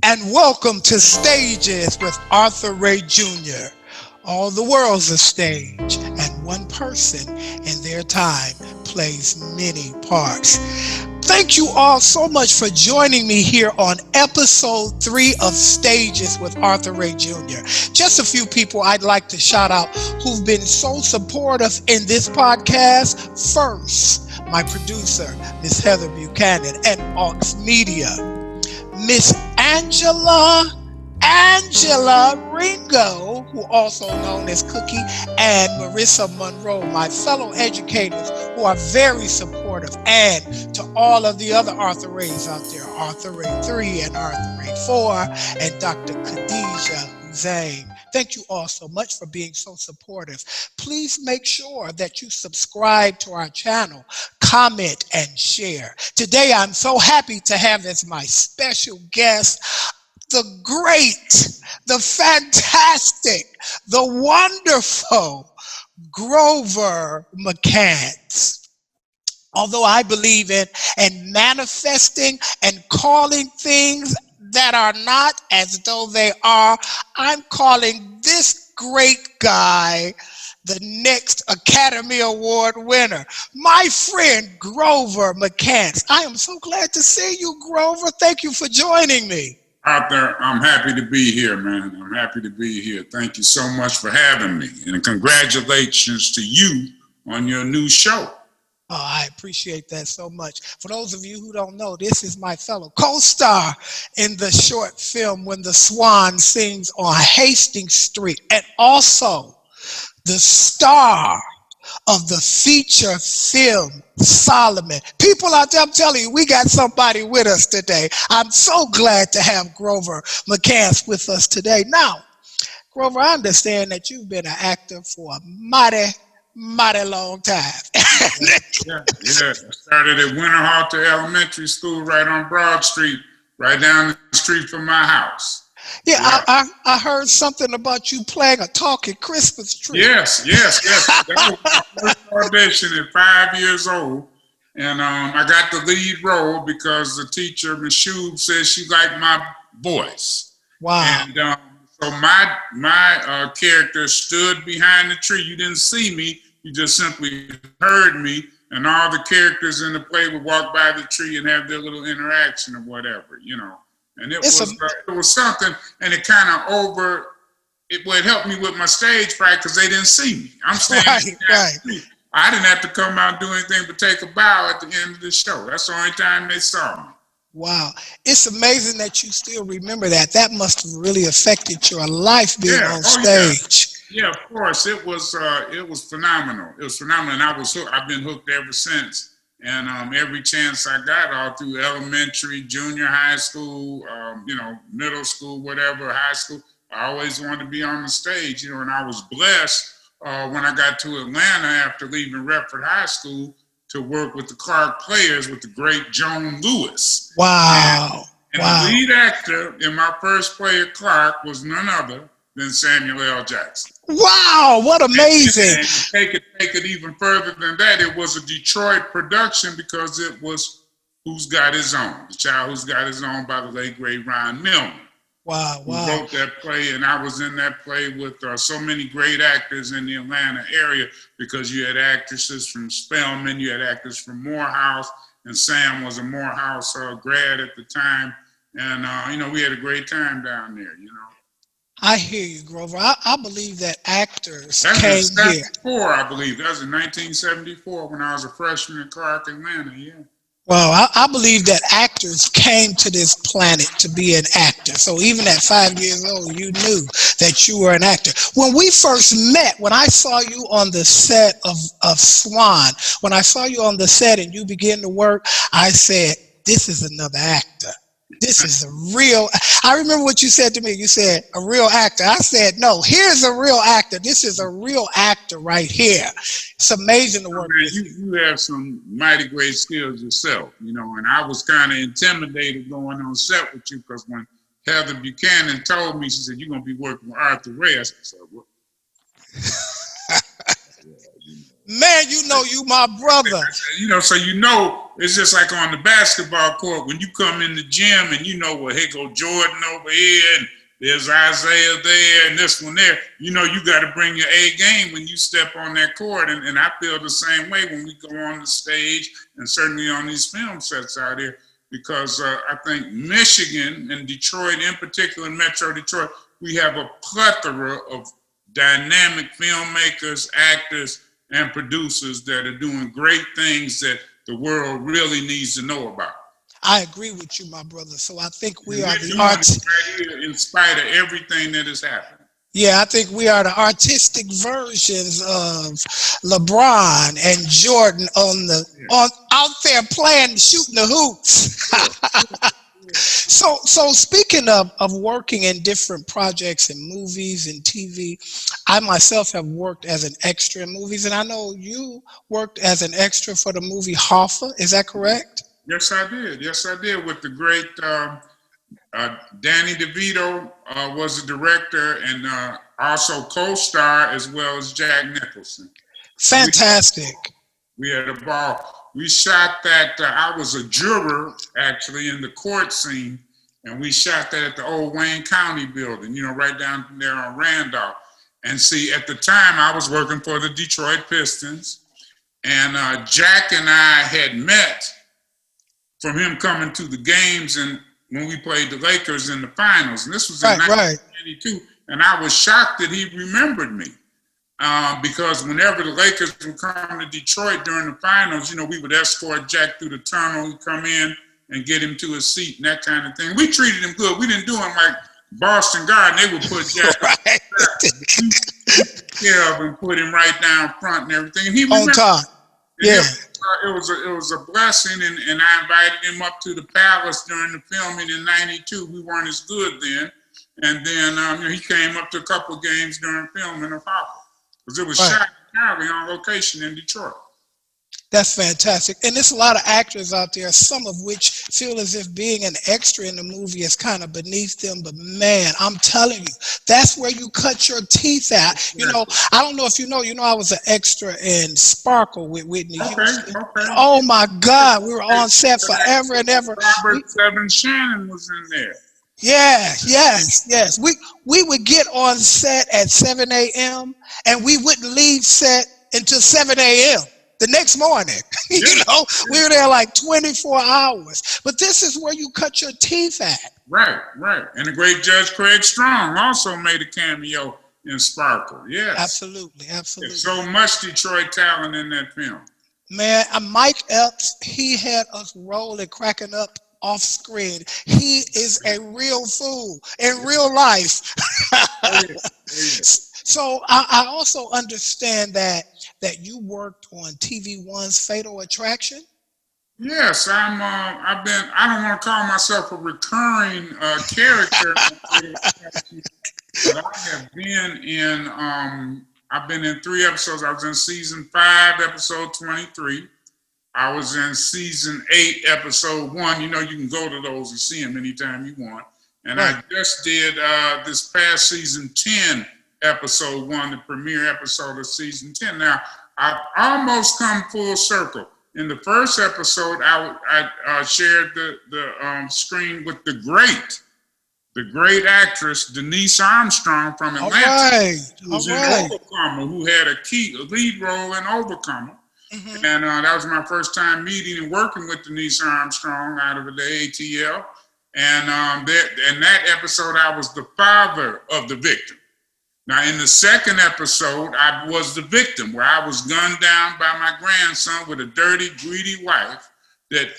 And welcome to Stages with Arthur Ray Jr. All the world's a stage, and one person in their time plays many parts. Thank you all so much for joining me here on episode 3 of Stages with Arthur Ray Jr. Just a few people I'd like to shout out who've been so supportive in this podcast. First, my producer, Miss Heather Buchanan at Aux Media. Miss Angela Ringo, who also known as Cookie, and Marissa Monroe, my fellow educators who are very supportive, and to all of the other Arthur Rays out there, Arthur Ray 3 and Arthur Ray 4, and Dr. Khadijah Zane. Thank you all so much for being so supportive. Please make sure that you subscribe to our channel, comment, and share. Today, I'm so happy to have as my special guest the great, the fantastic, the wonderful Grover McCants. Although I believe in manifesting and calling things that are not as though they are, I'm calling this great guy the next Academy Award winner, my friend Grover McCants. I am so glad to see you, Grover. Thank you for joining me. Arthur, I'm happy to be here, man. I'm happy to be here. Thank you so much for having me. And congratulations to you on your new show. Oh, I appreciate that so much. For those of you who don't know, this is my fellow co-star in the short film When the Swan Sings on Hastings Street, and also the star of the feature film Solomon. People out there, I'm telling you, we got somebody with us today. I'm so glad to have Grover McCants with us today. Now, Grover, I understand that you've been an actor for a mighty long time. Yeah. I started at Winterhalter Elementary School right on Broad Street, right down the street from my house. Yeah, I heard something about you playing a talking Christmas tree. Yes. That was my first audition at 5 years old. And I got the lead role because the teacher, Ms. Shube, said she liked my voice. Wow. And so my character stood behind the tree. You didn't see me. You just simply heard me. And all the characters in the play would walk by the tree and have their little interaction or whatever, you know. And it was something, and it kind of it helped me with my stage fright because they didn't see me. I'm standing right. I didn't have to come out and do anything but take a bow at the end of the show. That's the only time they saw me. Wow. It's amazing that you still remember that. That must have really affected your life being on stage. Yeah, of course. It was phenomenal. It was phenomenal, and I've been hooked ever since. And every chance I got, all through elementary, junior high school, middle school, whatever, high school, I always wanted to be on the stage, and I was blessed when I got to Atlanta after leaving Redford High School to work with the Clark Players with the great Joan Lewis. Wow. And the lead actor in my first play at Clark was none other than Samuel L. Jackson. Wow, what amazing. And take it even further than that, it was a Detroit production because it was Who's Got His Own, The Child Who's Got His Own by the late great Ron Millman. Wow. Who wrote that play, and I was in that play with so many great actors in the Atlanta area because you had actresses from Spelman, you had actors from Morehouse, and Sam was a Morehouse grad at the time. And, we had a great time down there, I hear you, Grover. I believe that actors came here. I believe. That was in 1974 when I was a freshman at Clark, Atlanta, yeah. Well, I believe that actors came to this planet to be an actor. So even at 5 years old, you knew that you were an actor. When we first met, when I saw you on the set of Swan, when I saw you on the set and you began to work, I said, this is another actor. This is a real, I remember what you said to me. You said, a real actor. I said, no, here's a real actor. This is a real actor right here. It's amazing to work with you. You have some mighty great skills yourself, and I was kind of intimidated going on set with you because when Heather Buchanan told me, she said, you're going to be working with Arthur Ray. I said, what? Man, you know you my brother. So it's just like on the basketball court when you come in the gym and well, here go Jordan over here and there's Isaiah there and this one there. You got to bring your A game when you step on that court. And I feel the same way when we go on the stage and certainly on these film sets out here because I think Michigan and Detroit, in particular, Metro Detroit, we have a plethora of dynamic filmmakers, actors, and producers that are doing great things that the world really needs to know about. I agree with you, my brother. So I think we are the artists right here in spite of everything that has happened. Yeah, I think we are the artistic versions of LeBron and Jordan on out there playing, shooting the hoops. So speaking of working in different projects and movies and TV, I myself have worked as an extra in movies, and I know you worked as an extra for the movie Hoffa. Is that correct? Yes, I did. Yes, I did. With the great Danny DeVito was the director and also co-star as well as Jack Nicholson. Fantastic. We had a ball. We shot that. I was a juror actually in the court scene, and we shot that at the old Wayne County building, right down there on Randolph. And see, at the time I was working for the Detroit Pistons, and Jack and I had met from him coming to the games and when we played the Lakers in the finals. And this was in 1992. And I was shocked that he remembered me. Because whenever the Lakers would come to Detroit during the finals, we would escort Jack through the tunnel, he'd come in and get him to his seat and that kind of thing. We treated him good. We didn't do him like Boston Garden. They would put Jack and put him right down front and everything. And he on top. Yeah. It was a blessing, and I invited him up to the Palace during the filming in '92. We weren't as good then, and then he came up to a couple of games during filming of Hoffa because it was shot entirely on location in Detroit. That's fantastic. And there's a lot of actors out there, some of which feel as if being an extra in the movie is kind of beneath them. But man, I'm telling you, that's where you cut your teeth at. I don't know if you know, I was an extra in Sparkle with Whitney Houston. Okay. Oh my God, we were on set forever and ever. Robert Seven Shannon was in there. Yeah, yes. We would get on set at 7 a.m. and we wouldn't leave set until 7 a.m. the next morning. We were there like 24 hours. But this is where you cut your teeth at. Right. And the great Judge Craig Strong also made a cameo in Sparkle. Yes. Absolutely. There's so much Detroit talent in that film. Man, Mike Epps, he had us rolling, cracking up off screen. He is a real fool in real life. So I also understand that you worked on TV One's Fatal Attraction. Yes, I don't want to call myself a recurring character, but I have been in. I've been in 3 episodes. I was in season 5, episode 23. I was in season 8, episode 1. You can go to those and see them anytime you want. And I just did this past season 10, episode 1, the premiere episode of season 10. Now, I've almost come full circle. In the first episode, I shared the screen with the great actress Denise Armstrong from Atlanta, who's in Overcomer, who had a lead role in Overcomer. Mm-hmm. And that was my first time meeting and working with Denise Armstrong out of the ATL. And in that episode, I was the father of the victim. Now, in the second episode, I was the victim, where I was gunned down by my grandson with a dirty, greedy wife that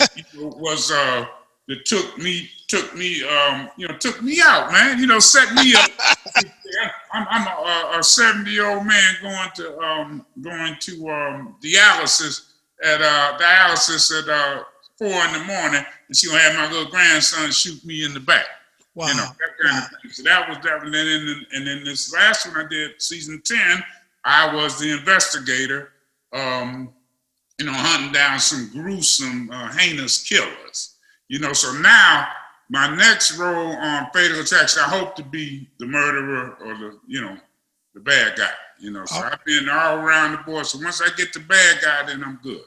that took me out, man. Set me up. I'm a 70-year-old man going to dialysis at 4 in the morning, and she gonna have my little grandson shoot me in the back. Wow. That kind of thing. So that was that. And then this last one I did, season 10, I was the investigator, hunting down some gruesome, heinous killers. So now my next role on Fatal Attraction, I hope to be the murderer or the bad guy. So I've been all around the board. So once I get the bad guy, then I'm good.